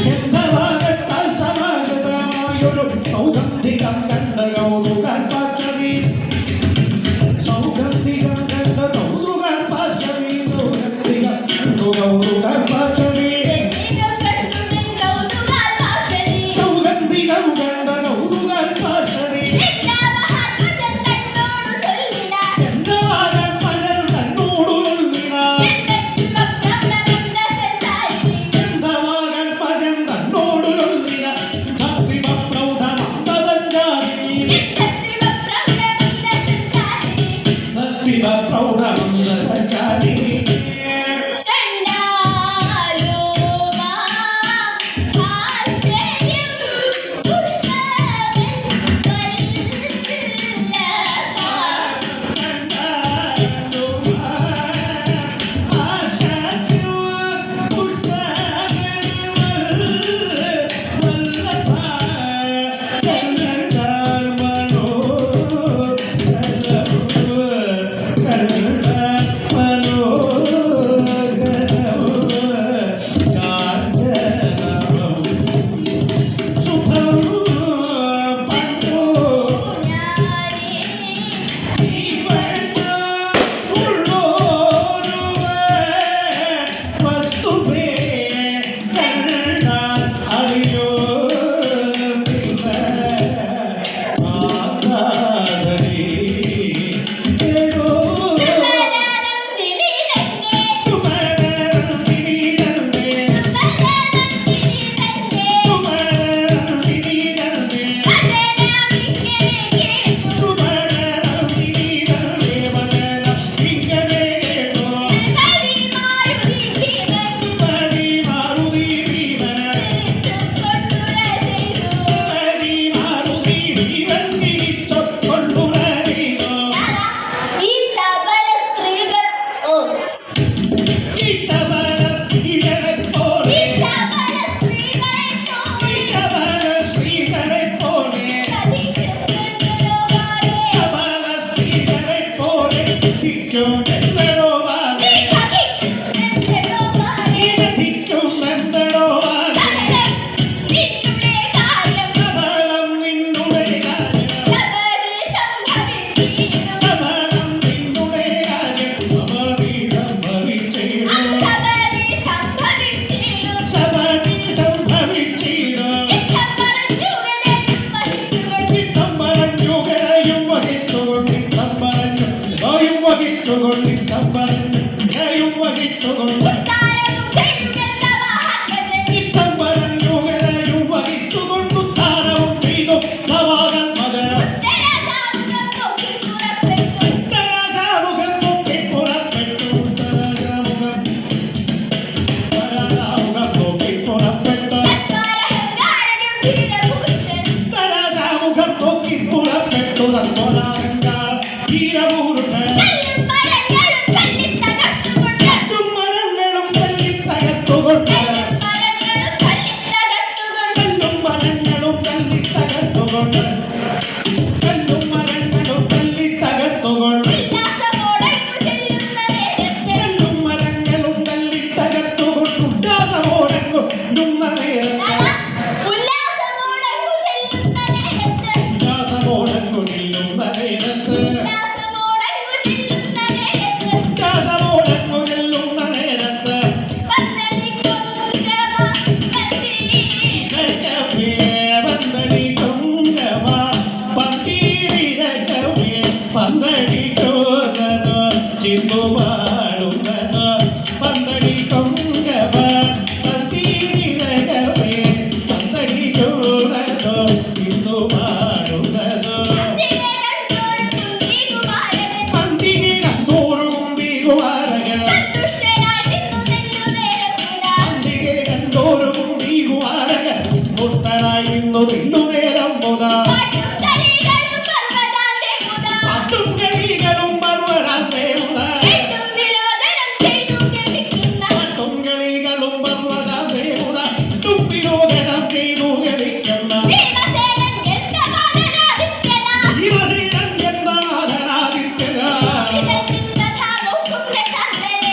ഗന്ധവാഗത്താൽ സമാഗതമായൊരു സൗഗന്ധികം കണ്ട കൗതുകാൻ പാർശ്വി സൗഗന്ധികം കണ്ട കൗതുകാൻ പാർശ്വി സൗഗന്ധികം കണ്ടു കൗതുകാൻ പാർശ്വി സൗഗന്ധികം കണ്ട കൗതുകാൻ പാർശ്വി ഗന്ധവാഗൻ പലർ തന്നോടു ചൊല്ലിന ഗന്ധവാഗൻ പലർ തന്നോടു ചൊല്ലിന സത്രിമ പ്രൗഢമന്ദസഞ്ചാരി സത്രിമ പ്രൗഢമന്ദസഞ്ചാരി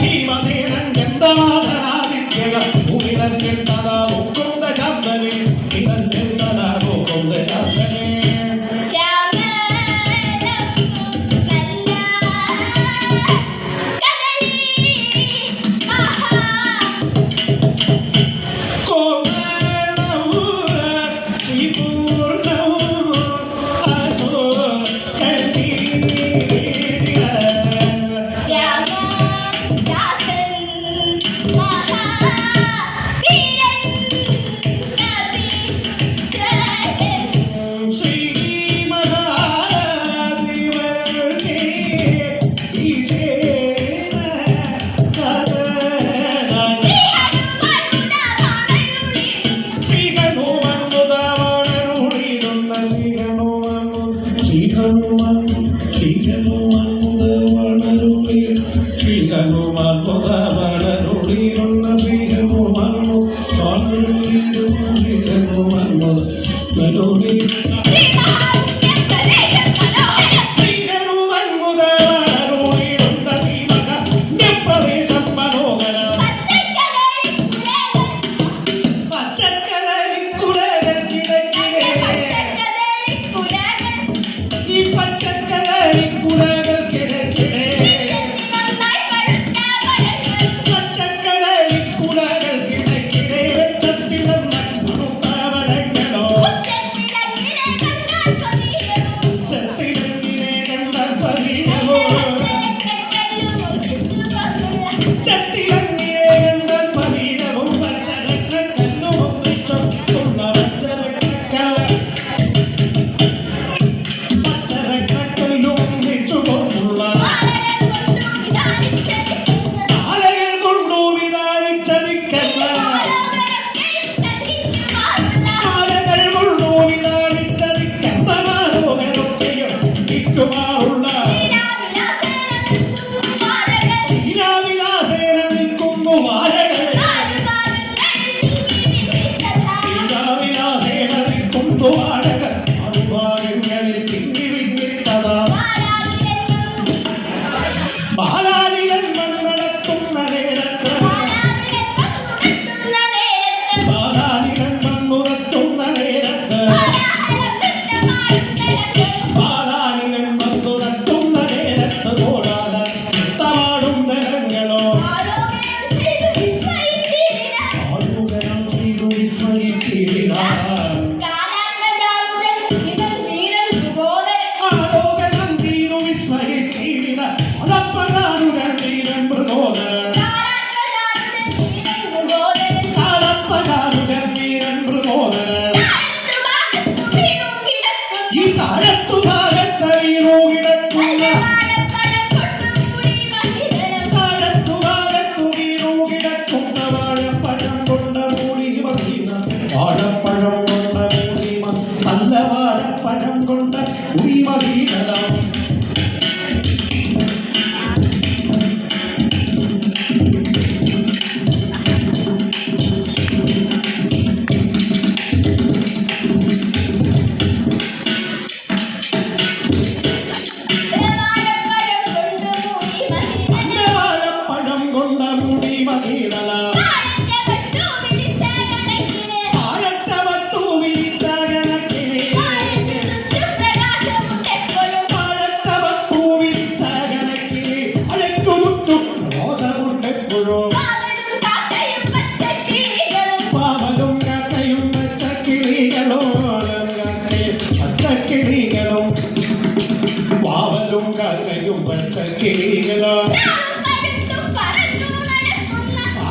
ഭീമസേനൻ ഗന്ധമാധനാദിത്യക ഭൂമിതൻ ഗന്ധത മുക്കുന്ദ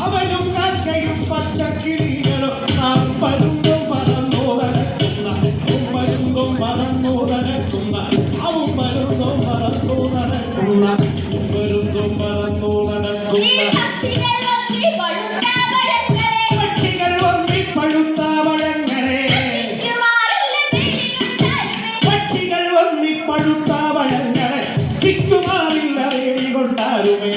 അവനും കാക്കയും പച്ചക്കിളികളും പരുന്തും പറന്നു നടക്കുന്ന പരുന്തും പറന്നു നടക്കുന്ന അവൻ പരുന്തും പറന്നു നടക്കുന്ന പരുന്തും പറന്നു നടക്കുന്ന പക്ഷികൾ വന്നി പഴുത്ത പഴങ്ങളെ പക്ഷികൾ വന്നി പഴുത്ത പഴങ്ങളെ തിക്കുമാറില്ല വേലി കൊണ്ടാരുമേ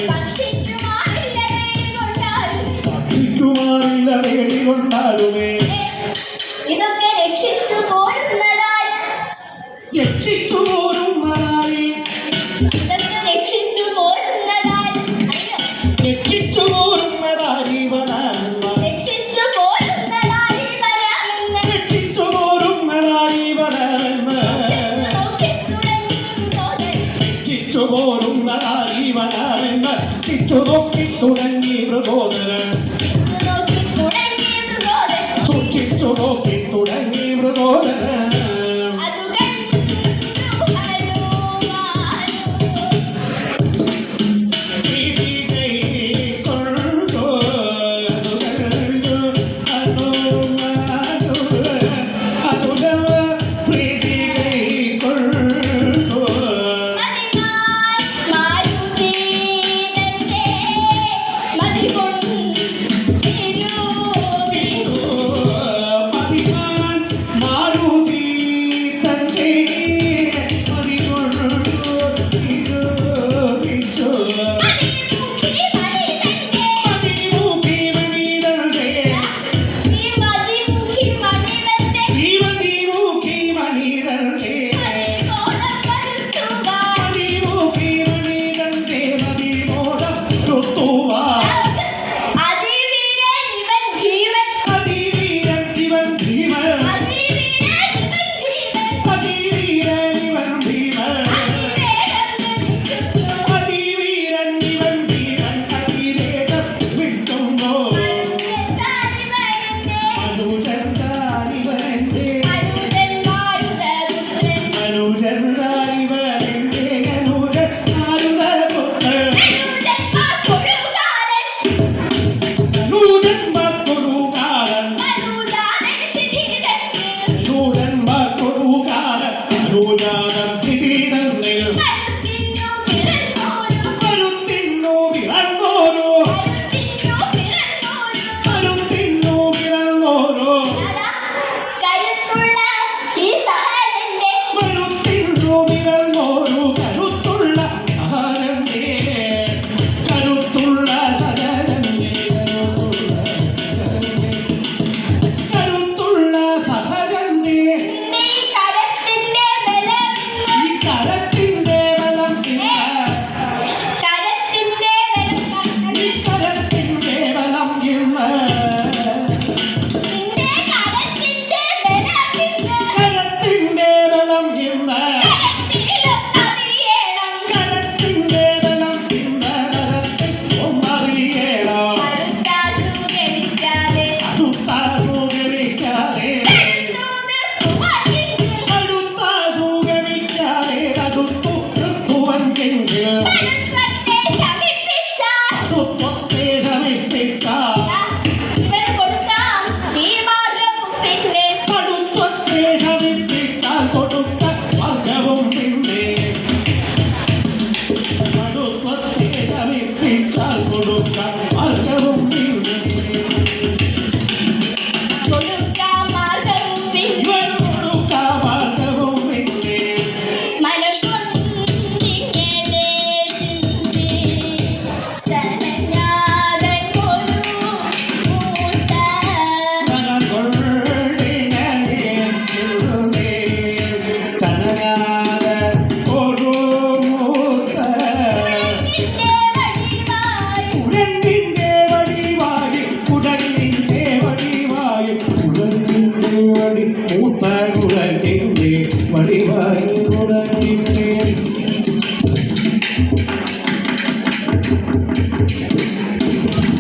കുരങ്ങിൻ്റെ വടി മൂത്ത കുരങ്ങിൻ്റെ വടിവായി കുരങ്ങിൻ്റെ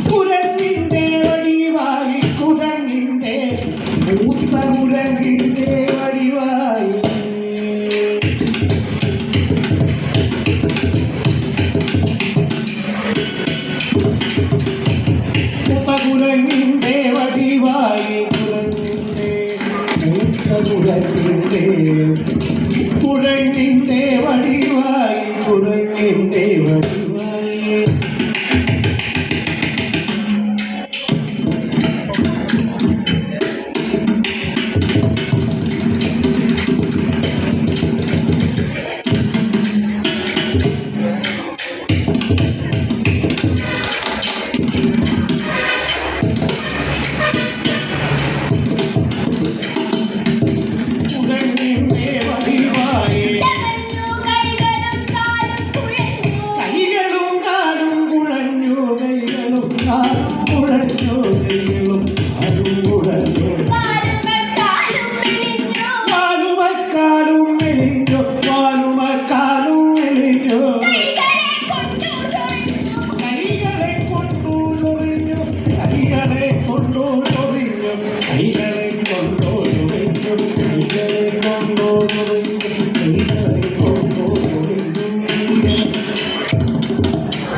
കുരങ്ങിൻ്റെ വടിവായി കുരങ്ങിൻ്റെ മൂത്ത കുരങ്ങിൻ്റെ വടിവായി കുരങ്ങിൻ്റെ വടിവായി കുരങ്ങിൻ്റെ വടിവായി കുരങ്ങിൻ്റെ വടിവായി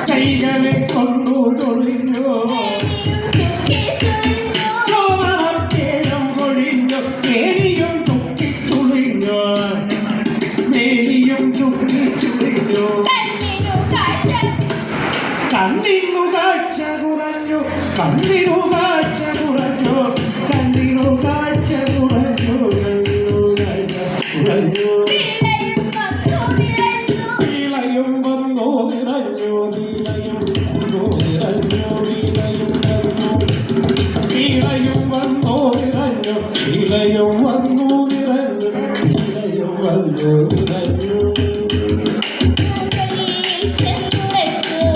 കൈകളെ കൊണ്ടു കൊഴിഞ്ഞു മേനിയും ചുക്കി ചുളിഞ്ഞു മേനിയും ചുക്കി ചുളിഞ്ഞു കണ്ണിനു കാഴ്ച കുറഞ്ഞു കണ്ണിനു കാഴ്ച കുറഞ്ഞു കണ്ണിനു കാഴ്ച കുറഞ്ഞു കണ്ണിനു കാഴ്ച കുറഞ്ഞു വിളയും വന്നു നിറഞ്ഞു വിളയും വന്നു നിറഞ്ഞു വിളയും വന്നു നിറഞ്ഞു വിളയും വന്നു നിറഞ്ഞു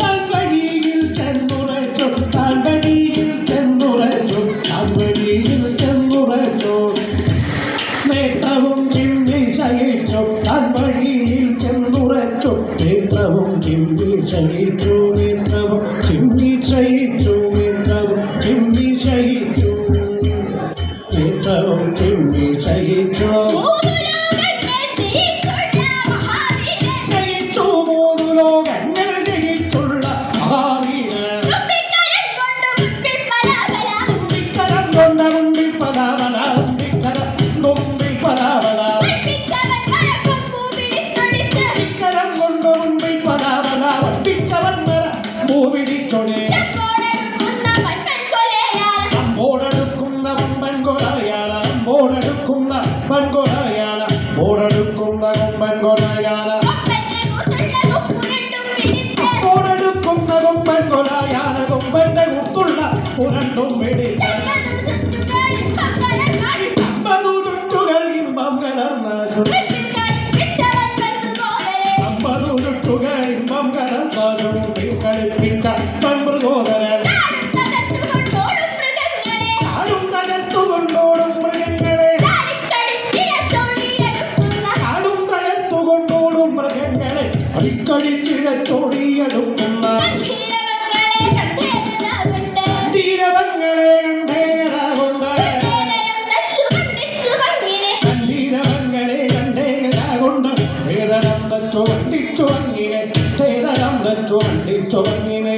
താൻവഴിയിൽ ചെന്നുറച്ചു താൻവഴിയിൽ ചെന്നുറച്ചു താൻവഴിയിൽ ചെന്നുറച്ചു നേത്രവും ചിമ്മി സഹിച്ചു താൻവഴിയിൽ ചെന്നുറച്ചു നേത്രവും ചിമ്മി സഹിച്ചു നേത്രവും ചിമ്മി സഹിച്ചു നേത്രവും ചിമ്മി സഹിച്ചു നേത്രവും ചിമ്മി സഹിച്ചു ജയിച്ചു മൂന്നു ലോകങ്ങൾ ജയിച്ചുള്ള മഹാവീരൻ തുമ്പിക്കരം കൊണ്ട മുമ്പിൽ പതാവല തുമ്പിക്കരം മുമ്പിൽ പതാവല തുമ്പിക്കരം കൊണ്ട് മുമ്പിൽ പതാവല വട്ടിച്ചവൻ വര പൂവിടിച്ചൊടേ അമ്പോടെടുക്കുന്ന വമ്പൻ കൊലയാല അമ്പോടെടുക്കുന്ന വൻകൊലയാല ഓടെടുക്കുന്ന കൊമ്പൻ കൊലയാല ഓടെടുക്കുന്ന കൊമ്പൻ കൊലയാല കൊമ്പന്റെ കുത്തുള്ള പുരണ്ടും വെടിച്ച അമ്പതു ചുറ്റുകൾ ഇമ്പം കലർന്നു അമ്പതു ചുറ്റുകൾ ഇമ്പം കലർന്നു കളിപ്പിച്ച പൻമൃഗോദരൻ ആടും തകർത്തുകൊണ്ടോടും മൃഗങ്ങളെ ആടും തകർത്തുകൊണ്ടോടും മൃഗങ്ങളെ അടിക്കടിച്ചിഴച്ചോടിയെടുക്കുന്ന ധീരവങ്ങളെ കണ്ടേരാകൊണ്ട് ധീരവങ്ങളെ കണ്ടേരാകൊണ്ട് വേദനം തച്ചു വണ്ടിച്ചു വങ്ങിനെ വേദനം തച്ചു വണ്ടിച്ചു വങ്ങിനെ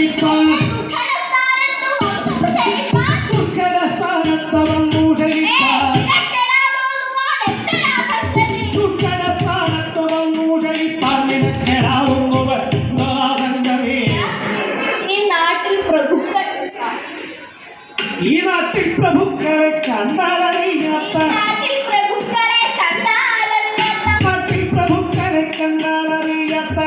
ക്ഷയിപ്പാൻ ദുർഘടസ്ഥാനത്ത് വന്നു ക്ഷയിപ്പാൻ ദുർഘടസ്ഥാനത്ത് വന്നു ക്ഷയിപ്പാൻ നിനക്കെടാവുന്നവർ നാദങ്ങളെ. ഈ നാട്ടിൽ പ്രഭുക്കളെ കണ്ടാലറിയാത്ത നാട്ടിൽ പ്രഭുക്കളെ കണ്ടാലറിയാത്ത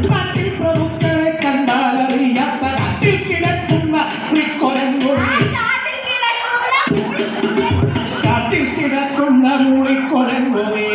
നാട്ടിൽ പ്രഭുക്കളെ കണ്ടാലറിയാത്ത നാട്ടിൽ കിടക്കുന്ന മൂളിക്കൊരങ്ങുണ്ണി കാട്ടിൽ കിടക്കുന്ന മൂളിക്കൊരങ്ങുണ്ണി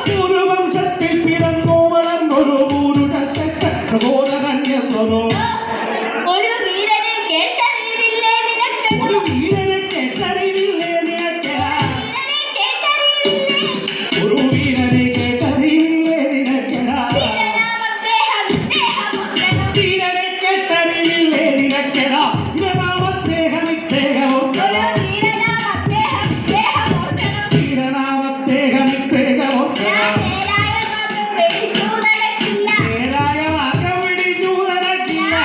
പൂർവംശത്തിൽ പിറന്നു വളർന്നൊരു പ്രബോധനൻ എന്നൊരു ഒരു വീരനെ കേട്ടറിവില്ലേ നിനക്ക് ഒരു വീരനെ കേട്ടറിവില്ലേ നിനക്കെടാ വീരനെ കേട്ടറിവില്ലേ നിനക്കെടാ വീരനാമദ്ദേഹം ഇദ്ദേഹമൊക്കെടാ വീരനാമദ്ദേഹം ഇദ്ദേഹമൊക്കെടാ നേരായ മാർഗം വെടിഞ്ഞു നടക്കില്ല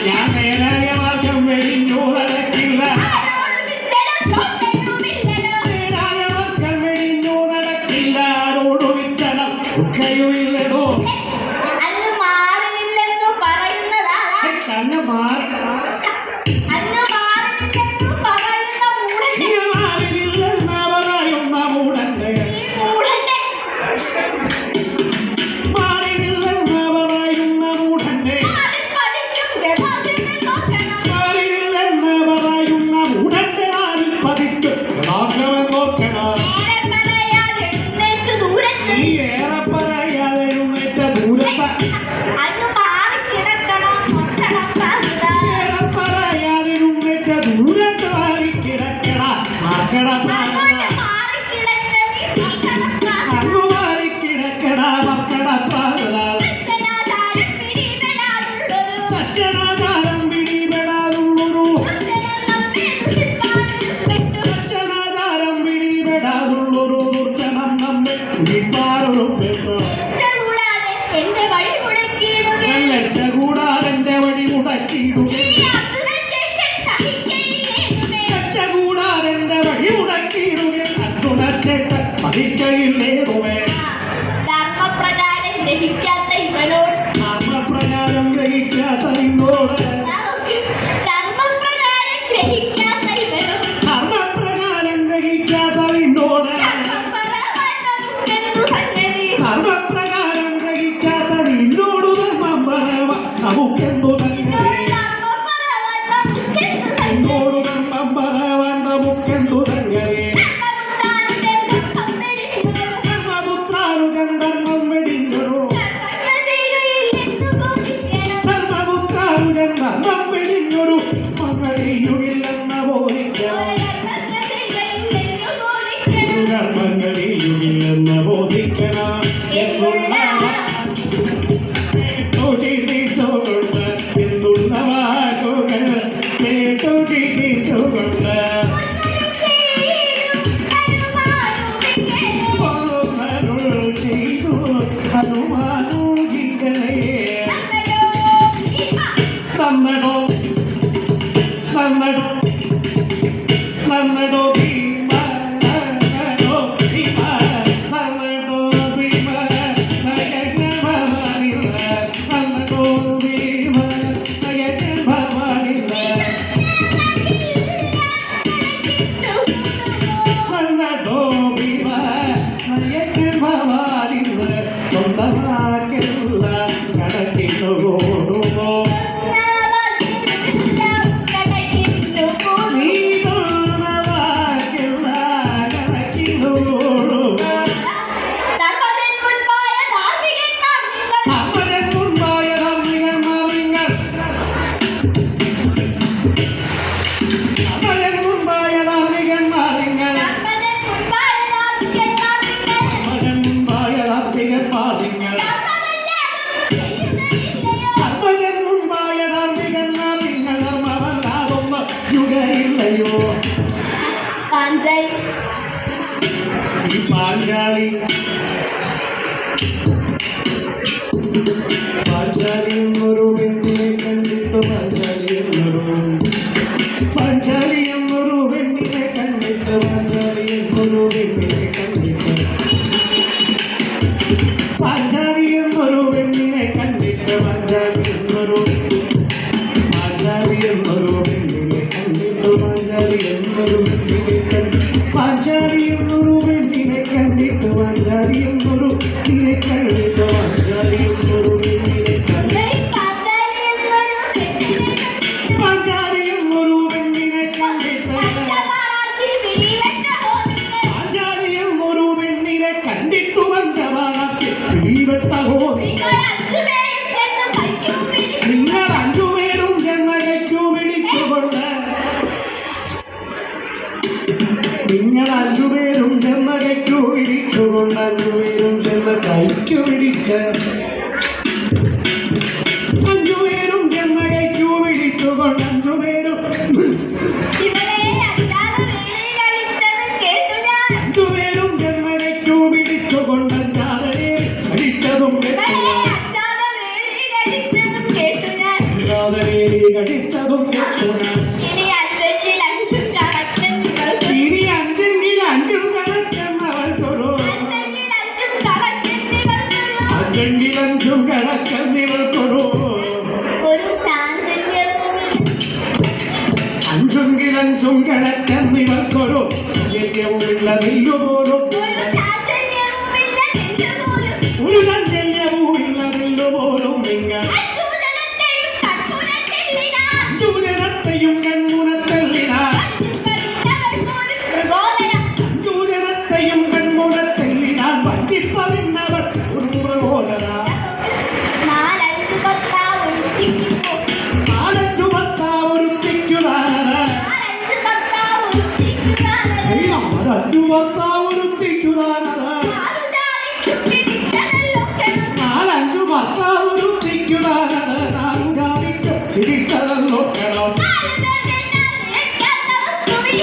ഞാൻ നേരായ മാർഗം വെടിഞ്ഞു നടക്കില്ല നേരായ മാർഗം വെടിഞ്ഞു നടക്കില്ല ആരോടും ഇത്തരം ഉച്ചയുമില്ലതോ അന്ന് മാറില്ലെന്നു പറയുന്നതാ കണ്ണ മാറി മാറിയില്ലെന്നവരായുന്ന മൂടന്റെ മാറിയില്ലെന്നവരായുന്ന മൂടന്റെ മാറിയില്ലെന്നവരായുന്ന മൂടന്റെ ആരിൽ പതിക്ക് നാഗവൻ നോക്കണം നീ ഏറെ പറയാതെ എഴുന്നേറ്റ ദൂരത്ത ഏറെ പറയാതെ എഴുന്നേറ്റ ദൂരത്ത് മാറി കിടക്കട മക്കട അങ്ങു മാറി കിടക്കട മക്കട സജ്ജനാചാരം പിടിപെടാതുള്ളൊരു സജ്ജനാചാരം പിടിപെടാതുള്ളൊരു ദുർജനം നമ്മെ കുടിപ്പാറൊരു പെട്ടു വെള്ളച്ച കൂടാതെന്റെ വഴി മുടക്കിയിടുക കൂടാതെന്റെ വഴി മുടക്കിയിടുക അത്തുണച്ചേട്ട പതിക്കയില്ലേറുവേ ധർമ്മപ്രകാരം ഗ്രഹിക്കാത്ത ഇവനോട് ധർമ്മപ്രകാരം ഗ്രഹിക്കാത്ത നിന്നോട് ധർമ്മപ്രകാരം ഗ്രഹിക്കാത്ത ഇവനോട് ധർമ്മപ്രകാരം ഗ്രഹിക്കാത്ത നിന്നോട് ധർമ്മപ്രകാരം ഗ്രഹിക്കാത്ത നിന്നോട് ധർമ്മം പറവ നമുക്കെന്തു തന്നെ എന്നോട് ധർമ്മം പറവാൻ നമുക്കെന്തു തന്നെ ധർമ്മപുത്രാനുജൻ ധർമ്മം വെടിഞ്ഞൊരു ധർമ്മപുത്രാനുജൻ ധർമ്മം വെടിഞ്ഞൊരു മകളിയുമില്ലെന്ന ബോധിക്കണം കർമ്മങ്ങളിയുമില്ലെന്ന ബോധിക്കണം എന്നുള്ള കേട്ടു ചിരിച്ചുകൊണ്ട് എന്നുള്ള വാക്കുകൾ കേട്ടു ചിരിച്ചുകൊണ്ട് ഓമരുൾ ചെയ്തു ഹനുമാനുജികളെ നന്നടോ നന്നടോ നന്നടോ ഭീമ നന്നടോ ഭീമ നന്നടോ ഭീമ നയനഭവാനില്ല നന്നടോ ഭീമ നയനഭവാനില്ല നന്നടോ ഭീമ നയനഭവാനില്ല സ്വന്തമാക്കില്ല കടത്തിനു കൂടുമോ നീ സ്വന്തമാക്കില്ല കടത്തിനു കൂടുമോ അമ്മനെ മുൻപായ ധർമ്മികന്മാർ നിങ്ങൾ അമ്മനെ മുൻപായ ധർമ്മികന്മാർ നിങ്ങൾ അമ്മനെ മുൻപായ ധാർമ്മികന്മാർ നിങ്ങൾ അമ്മനെ മുൻപായ ധാർമ്മികന്മാർ നിങ്ങൾ ധർമ്മമല്ലാതൊന്ന് യുഗയില്ലയോ ഈ പാഞ്ചാലി പാഞ്ചാലി എന്നൊരു പെണ്ണിനെ കണ്ടിട്ട് പാഞ്ചാലി എന്നൊരു പെണ്ണിനെ കണ്ടിട്ട് പാഞ്ചാലി എന്നൊരു പെണ്ണിനെ കണ്ടിട്ട് പാഞ്ചാലി എന്നൊരു പെണ്ണിനെ കണ്ടിട്ട് പാഞ്ചാലി എന്നൊരു പെണ്ണിനെ കണ്ടിട്ട് പാഞ്ചാലി എന്നൊരു പെണ്ണിനെ കണ്ടിട്ട് പാഞ്ചാലി എന്നൊരു പെണ്ണിനെ കണ്ടിട്ട് പാഞ്ചാലി എന്നൊരു പെണ്ണിനെ കണ്ടിട്ട് പാഞ്ചാലി എന്നൊരു പെണ്ണിനെ കണ്ടിട്ട് പിടിച്ചുകൊണ്ട് അഞ്ചുപേരും ചെന്ന് കൈക്കു പിടിച്ച് അഞ്ചുപേരും ചെന്ന് കൈക്കു പിടിച്ചുകൊണ്ട് അഞ്ചുപേരും ഇവളെ അല്ലാതെ വേലയിലടിച്ചത് കേട്ടു ഞാൻ. അഞ്ചുപേരും ചെന്ന് കൈക്കു പിടിച്ചുകൊണ്ട് അഞ്ചാതരെ അടിച്ചതും ഇവളെ അല്ലാതെ വേലയിലടിച്ചതും കേട്ടു ഞാൻ. കടിച്ചതും ഇനി അഞ്ചെങ്കിൽ അഞ്ചും കണക്കൻ നിങ്ങൾക്ക്. ഇനി അഞ്ചെങ്കിൽ അഞ്ചും കണക്കെന്നവർക്കൊരു അഞ്ചെങ്കിൽ അഞ്ചും കണക്കൻ നിങ്ങൾക്കൊരു. അഞ്ചെങ്കിൽ അഞ്ചും കണക്കെന്നിവർക്കൊരു ഒരു ചാഞ്ചല്യവും അഞ്ചെങ്കിലഞ്ചും കണക്കെന്നിവർക്കൊരു ചാഞ്ചല്യവുമില്ല നെല്ലുപോലും ഒരു ചാഞ്ചല്യവുമില്ല നെഞ്ചുപോലും. ഒരു ചാഞ്ചല്യവുമില്ല നെല്ലുപോലും നിങ്ങൾ അച്യുതനത്തെയും കണ്ണുനത്തെല്ലിനാൻ. അഞ്ചുജനത്തെയും കൺമുനത്തെല്ലിനാൻ കണ്ടിട്ടവൾ പോലും മൃഗോദരം. അഞ്ചുജനത്തെയും കൺമുനത്തെല്ലിനാൻ വഞ്ചിപ്പതിന്നവർ ഒരു പ്രബോധന നാലഞ്ചു പത്താ ഉരുത്തിക്കുമോ. നാലഞ്ചു ഭർത്താവൊരുത്തിക്കുതാനര നാലഞ്ചു പത്താ ഉരുത്തിക്കുതാനത്. നാലഞ്ചു ഭർത്താവൊരുത്തിക്കുതാനര നാലുജാതിക്ക് പിടിച്ചതല്ലോ കെണം. നാലഞ്ചു ഭർത്താവൊരുത്തിക്കുതാനര നാലുജാതിക്ക് പിടിച്ചതല്ലോ കണം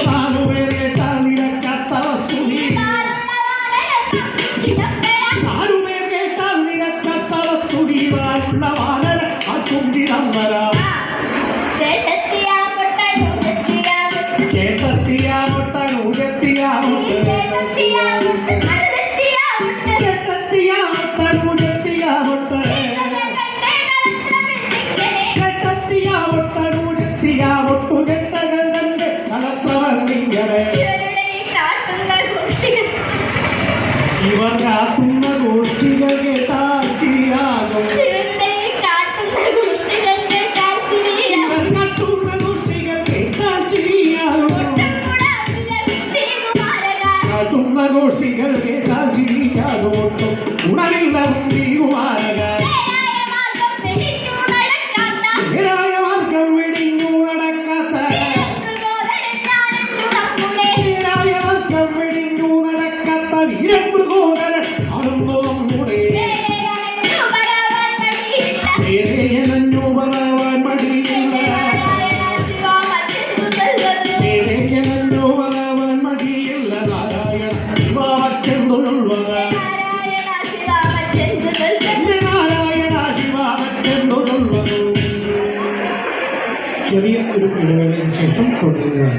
നാലുപേരേട്ടാ നിരക്കാത്ത വസ്തുനി നാലുപേർ കേട്ടാൽ നിരക്കാത്ത വസ്തുനി വാലുള്ള വാനര ആ ചുണ്ടിടമ്പര ഇവർ കാട്ടുന്ന ഗോഷ്ഠികൾ കേട്ടാൽ ചിരിയാകും ഇവർ കാട്ടുന്ന ഗോഷ്ഠികൾ കേട്ടാൽ ചിരിയാകും കാട്ടുന്ന ഗോഷ്ഠികൾ കേട്ടാൽ ചിരിയാകും ഒട്ടും ഉണരില്ല കുമാരക നേരായ മാർഗം വെടിഞ്ഞു നടക്കാത്ത നേരായ മാർഗം വെടിഞ്ഞു നടക്കാത്ത വീരമൃഗോദരൻ അതൊന്നു നമ്മുടെ നേരെയനഞ്ഞു പറയാൻ മടിയില്ല നേരെയനഞ്ഞു പറയാൻ മടിയില്ല നാരായണ ശിവാവറ്റെന്തൊഴുവക നാരായണ ശിവാവറ്റെന്തൊഴുവക ചെറിയ ഒരു ഇടവേളയ്ക്ക് ശേഷം തുടരുകയാണ്.